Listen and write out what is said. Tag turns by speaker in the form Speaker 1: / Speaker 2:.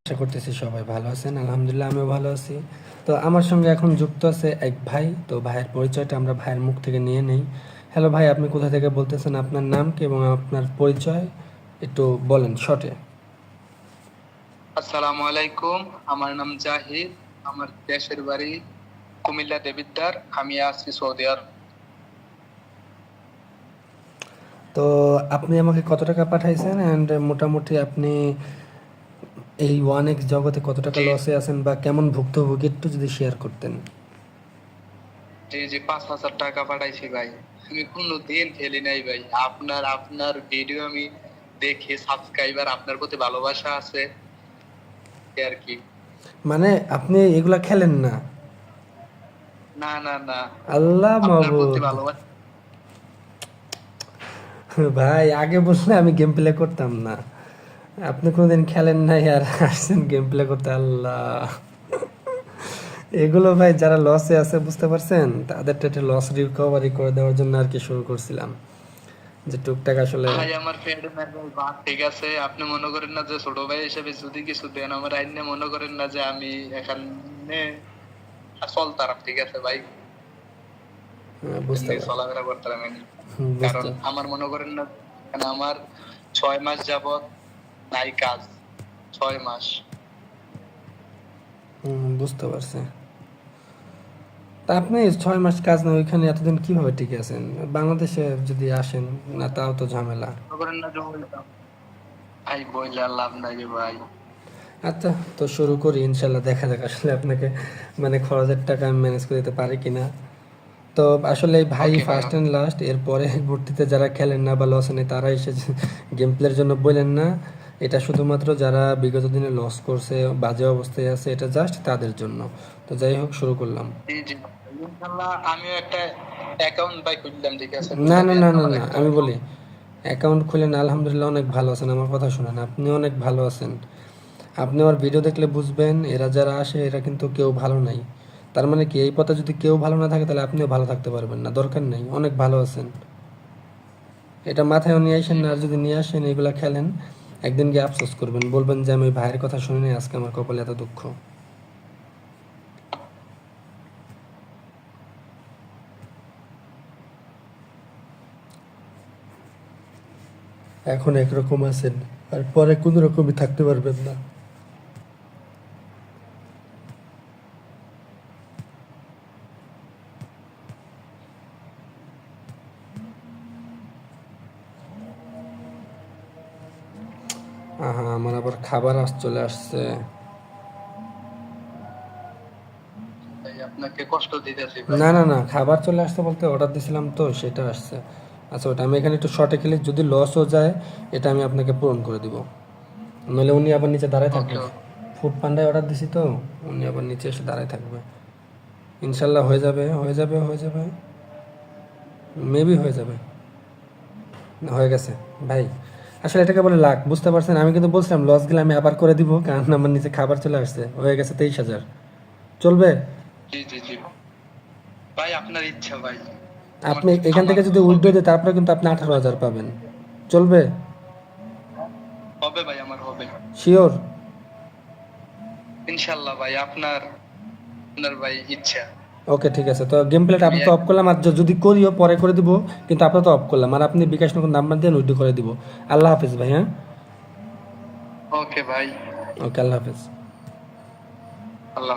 Speaker 1: আশা করতেছি সবাই ভালো আছেন। আলহামদুলিল্লাহ আমিও ভালো আছি। তো আমার সঙ্গে এখন যুক্ত আছে এক ভাই। তো ভাইয়ের পরিচয়টা আমরা ভাইয়ের মুখ থেকে নিয়ে নেই। হ্যালো ভাই, আপনি কোথা থেকে বলতেছেন, আপনার নাম কি এবং আপনার পরিচয় একটু বলেন শর্টে।
Speaker 2: আসসালামু আলাইকুম। আমার নাম জাহিদ। আমার দেশের বাড়ি কুমিল্লা দেবিদ্বার। আমি আছি সৌদি আরব।
Speaker 1: তো আপনি আমাকে কত টাকা পাঠাইছেন অ্যান্ড মোটামুটি আপনি এই 1x জগতে কত টাকা
Speaker 2: জি
Speaker 1: লসে আছেন বা কেমন ভুক্তভোগী একটু যদি শেয়ার করতেন।
Speaker 2: জি জি 5,000 টাকা পাঠাইছি ভাই। আমি কোনোদিন ফেলি নাই ভাই। আপনার আপনার ভিডিও আমি দেখে সাবস্ক্রাইবার, আপনার প্রতি ভালোবাসা আছে এই আর কি।
Speaker 1: মানে আপনি এগুলা খেলেন না?
Speaker 2: না না না,
Speaker 1: আল্লাহ
Speaker 2: আপনার প্রতি
Speaker 1: মাবুদ!
Speaker 2: ভালোবাসা।
Speaker 1: ভাই আগে বললে আমি গেম প্লে করতাম না। আপনি কোনোদিন খেলেন নাই আর আসছেন গেম প্লে করতে, আল্লাহ! এগুলো ভাই যারা লসে আছে বুঝতে পারছেন, তাদেরটা একটা লস রিকভারি করে দেওয়ার জন্য আর কি শুরু করছিলাম, যে টুকটাক আসলে।
Speaker 2: ভাই আমার ফ্রেন্ড ভাই ঠিক আছে, আপনি মনে করেন না যে ছোট ভাই হিসেবে যদি কিছু দেন আমার আইনে, মনে করেন না যে আমি এখানে চলতাম, ঠিক আছে ভাই।
Speaker 1: বুঝতে
Speaker 2: এমনি
Speaker 1: পার
Speaker 2: চলাফেরা করতাম আমি। কারণ
Speaker 1: বুঝতে
Speaker 2: আমার মনে করেন না, কারণ আমার 6 মাস যাবত নাই কাজ। 6 মাস।
Speaker 1: বুঝতে পারছি। তা আপনি 6 মাস কাজ না ওইখানে এতদিন কিভাবে টিকে আছেন? বাংলাদেশে যদি আসেন না, তাও তো ঝামেলা।
Speaker 2: মনে করেন না যে বলতাম, ভাই বইলে আর লাভ নাই রে ভাই।
Speaker 1: আচ্ছা, তো শুরু করি ইনশাল্লাহ, দেখা যাক আসলে আপনাকে মানে খরচের টাকা আমি ম্যানেজ করে দিতে পারি কিনা। তো আসলে এই ভাই
Speaker 2: ওকে ভাই।
Speaker 1: ফার্স্ট অ্যান্ড লাস্ট, এরপরে ভর্তিতে যারা খেলেন না বা লস নেই তারা এসে গেম প্লের জন্য বললেন না। এটা শুধুমাত্র যারা বিগত দিনে লস করছে, বাজে অবস্থায় আছে, এটা জাস্ট তাদের জন্য। তো যাই হোক, শুরু করলাম।
Speaker 2: জি জি, ইনশাআল্লাহ আমিও একটা অ্যাকাউন্ট বাই খুললাম, ঠিক আছে।
Speaker 1: না
Speaker 2: খুলে
Speaker 1: না
Speaker 2: দেন
Speaker 1: না না
Speaker 2: আমার
Speaker 1: না,
Speaker 2: একটা
Speaker 1: আমি বলি
Speaker 2: অ্যাকাউন্ট।
Speaker 1: অ্যাকাউন্ট খুলেন, আলহামদুলিল্লাহ অনেক ভালো আছেন, আমার কথা শুনেন, আপনি অনেক ভালো আছেন। আপনি আমার ভিডিও দেখলে বুঝবেন এরা যারা আসে এরা কিন্তু কেউ ভালো নাই। তার মানে কি, এই পথে যদি কেউ ভালো না থাকে তাহলে আপনিও ভালো থাকতে পারবেন না, দরকার নেই, অনেক ভালো আছেন। এটা মাথায় নিয়ে আসেন
Speaker 2: জি
Speaker 1: না, আর
Speaker 2: ভাই।
Speaker 1: যদি নিয়ে আসেন এগুলা খেলেন, একদিন গিয়ে আফসোস করবেন, বলবেন যে আমি ওই ভাইয়ের কথা শুনে নাই, আজকে আমার কপালে এত দুঃখ। এখন একরকম আছেন আর পরে কোনো রকমই থাকতে পারবেন না। আহা, আমার আবার খাবার চলে আসছে।
Speaker 2: ভাই আপনাকে কষ্ট দিতেছি ভাই।
Speaker 1: না না না, খাবার চলে আসছে বলতে অর্ডার দিছিলাম তো সেটা আসছে। আচ্ছা, ওটা আমি এখানে একটু শর্টে খেলে যদি লসও যায় এটা আমি আপনাকে পূরণ করে দিব, নইলে উনি আবার নিচে দাঁড়ায় থাকবে।
Speaker 2: ওকে
Speaker 1: ফুড পান্ডায় অর্ডার দিছি তো, উনি আবার নিচে এসে দাঁড়ায় থাকবে। ইনশাল্লাহ হয়ে যাবে, হয়ে যাবে, হয়ে যাবে, মেবি হয়ে যাবে। হয়ে গেছে ভাই। আসলে এটাকে বলে লাখ, বুঝতে পারছেন? আমি কিন্তু বলছিলাম লস গেলে আমি আবার করে দিব, কারণ আমার নিচে খাবার চলে আসছে, হয়ে গেছে 23,000। চলবে?
Speaker 2: জি জি জি ভাই, আপনার ইচ্ছা ভাই। আমার
Speaker 1: আপনি এখান
Speaker 2: আমার
Speaker 1: থেকে যদি উইথড্র
Speaker 2: হবে।
Speaker 1: দেয় তারপরে কিন্তু আপনি 18,000 পাবেন। চলবে?
Speaker 2: হবে ভাই, আমার হবে।
Speaker 1: শিওর?
Speaker 2: ইনশাআল্লাহ ভাই, আপনার আপনার ভাই ইচ্ছা।
Speaker 1: ওকে, ঠিক আছে। তো গেম প্লেটা
Speaker 2: আমি
Speaker 1: আপাতত অফ করলাম, আর যদি করিও পরে করে দিব, কিন্তু আপাতত অফ করলাম, আর আপনি বিকাশ নগর নাম্বার দিয়ে উইথড্র করে দিব। আল্লাহ হাফেজ ভাই, হ্যাঁ?
Speaker 2: ওকে ভাই।
Speaker 1: ওকে, আল্লাহ হাফেজ।
Speaker 2: আল্লাহ